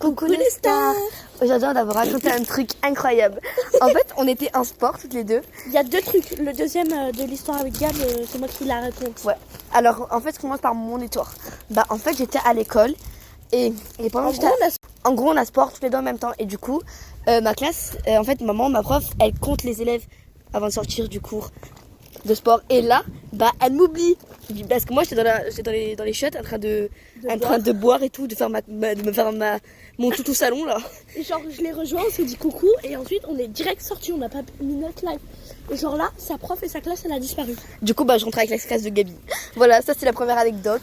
Coucou les stars. Aujourd'hui, on va vous raconter un truc incroyable. En fait, on était en sport toutes les deux. Il y a deux trucs. Le deuxième de l'histoire avec Gab, c'est moi qui la raconte. Ouais. Alors, en fait, je commence par mon histoire. En fait, j'étais à l'école et pendant que j'étais... En gros, on a sport tous les deux en même temps. Et du coup, ma classe, en fait, ma prof, elle compte les élèves avant de sortir du cours de sport. Et là, elle m'oublie. Parce que moi, j'étais dans les chiottes en train de boire et tout, de me faire mon toutou salon là. Et genre, je l'ai rejoint, on s'est dit coucou, et ensuite on est direct sortis, on n'a pas mis notre live. Et genre là, sa prof et sa classe, elle a disparu. Du coup, je rentrais avec la classe de Gabi. Voilà, ça c'est la première anecdote.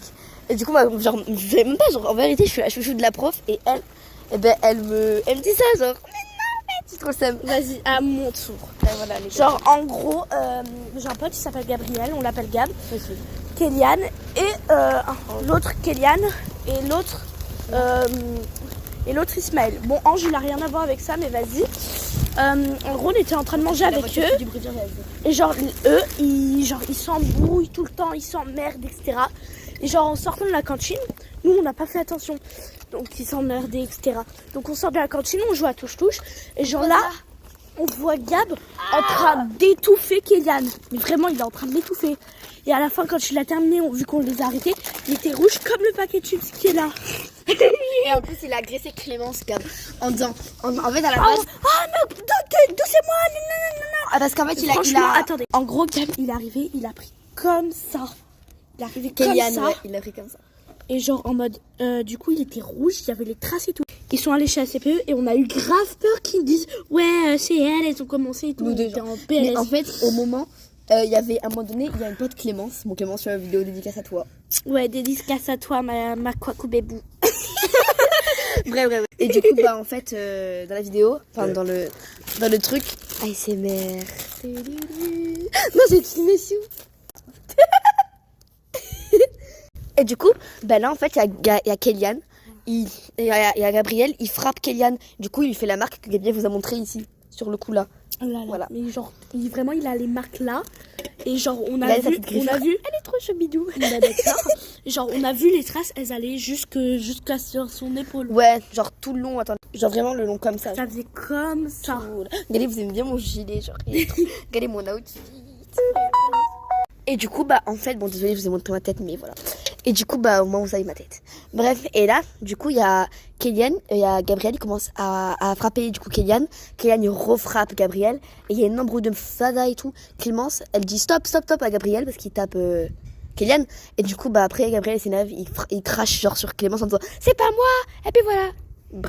Et du coup, genre, je même pas, genre, en vérité, je suis la chouchou de la prof, et elle, elle me dit ça, genre, mais non, mais c'est trop simple. Vas-y, à mon tour. Et voilà, genre, en gros, j'ai un pote qui s'appelle Gabriel, on l'appelle Gab. Kéliane et l'autre Kéliane et l'autre Ismaël. Bon, Ange, il a rien à voir avec ça, mais vas-y. En gros, on était en train de manger avec eux. Et genre, eux, ils s'embrouillent tout le temps, ils s'emmerdent, etc. Et genre, en sortant de la cantine, nous, on n'a pas fait attention. Donc, ils s'emmerdaient, etc. Donc, on sort de la cantine, on joue à touche-touche. Et genre là, on voit Gab en train d'étouffer Kéliane. Mais vraiment, il est en train de l'étouffer. Et à la fin, quand il a terminé, vu qu'on les a arrêtés, il était rouge comme le paquet de chips qui est là. Et en plus, il a agressé Clémence, Gab, en disant, en fait, à la base... non, doucez-moi, non. Parce qu'en fait, Attendez. En gros, Gab, il est arrivé, il a pris comme ça. Il est arrivé Kéliane, comme ça. Ouais, il a pris comme ça. Et genre, en mode, du coup, il était rouge, il y avait les traces et tout. Ils sont allés chez la CPE et on a eu grave peur qu'ils disent, ouais, c'est elles ont commencé et tout. Nous deux, en PLS. Mais en fait, au moment... il y avait à un moment donné, il y a une pote Clémence. Bon, Clémence, sur la vidéo dédicace à toi. Ouais, dédicace à toi, ma couacou bébou. Bref. Et du coup, en fait, dans la vidéo, enfin, dans le truc, ASMR. Non, j'ai filmé sous. Et du coup, là, en fait, il y a Kéliane. Il y a Gabriel, il frappe Kéliane. Du coup, il fait la marque que Gabriel vous a montré ici, sur le coup là. Voilà. Mais genre, vraiment, il a les marques là. Et genre, on a vu. Elle est trop chebidou. Genre, on a vu les traces, elles allaient jusqu'à sur son épaule. Ouais, genre tout le long, attends. Genre vraiment le long comme ça. Ça faisait comme ça. Regardez, vous aimez bien mon gilet, genre. Regardez mon outfit. Et du coup, en fait, bon, désolé, je vous ai montré ma tête, mais voilà. Et du coup, au moins, vous savez ma tête. Bref, et là, du coup, il y a Kéliane, il y a Gabriel, il commence à frapper, du coup, Kéliane. Kéliane, il refrappe Gabriel. Et il y a une embrouille de fada et tout. Clémence, elle dit stop à Gabriel parce qu'il tape Kéliane. Et du coup, après, Gabriel s'énerve, il crache genre sur Clémence en disant c'est pas moi. Et puis voilà.